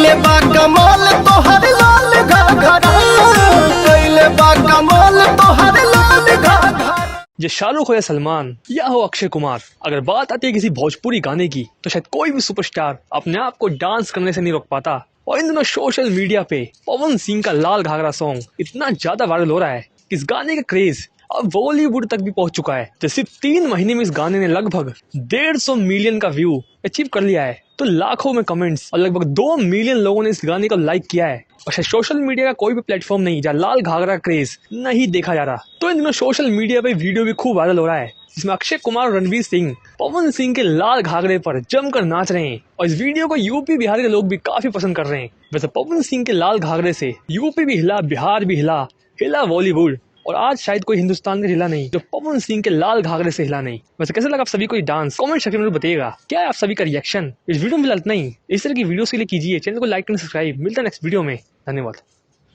कैले बा कमाल तोहर लाल घाघरा, कैले बा कमाल तोहर लाल घाघरा। ये शाहरुख हो या सलमान या हो अक्षय कुमार, अगर बात आती है किसी भोजपुरी गाने की तो शायद कोई भी सुपरस्टार अपने आप को डांस करने से नहीं रोक पाता। और इन दिनों सोशल मीडिया पे पवन सिंह का लाल घाघरा सॉन्ग इतना ज्यादा वायरल हो रहा है कि इस गाने का क्रेज अब बॉलीवुड तक भी पहुंच चुका है। तो सिर्फ 3 महीने में इस गाने ने लगभग 150 मिलियन का व्यू अचीव कर लिया है। तो लाखों में कमेंट्स और लगभग 2 मिलियन लोगों ने इस गाने को लाइक किया है। और शायद सोशल मीडिया का कोई भी प्लेटफॉर्म नहीं जहाँ लाल घाघरा क्रेज नहीं देखा जा रहा। तो इन दिनों सोशल मीडिया पे वीडियो भी खूब वायरल हो रहा है जिसमें अक्षय कुमार और रणवीर सिंह पवन सिंह के लाल घाघरे पर जमकर नाच रहे हैं। और इस वीडियो को यूपी बिहार के लोग भी काफी पसंद कर रहे हैं। वैसे पवन सिंह के लाल घाघरे से यूपी भी हिला, बिहार भी हिला, हिला बॉलीवुड। और आज शायद कोई हिंदुस्तान में हिला नहीं जो पवन सिंह के लाल घाघरे से हिला नहीं। वैसे कैसा लगा आप सभी को ये डांस, कमेंट सेक्शन में बताइएगा। क्या है आप सभी का रिएक्शन इस वीडियो में? फिलहाल नहीं, इस तरह की वीडियोस के लिए कीजिए चैनल को लाइक एंड सब्सक्राइब। मिलता है नेक्स्ट वीडियो में। धन्यवाद।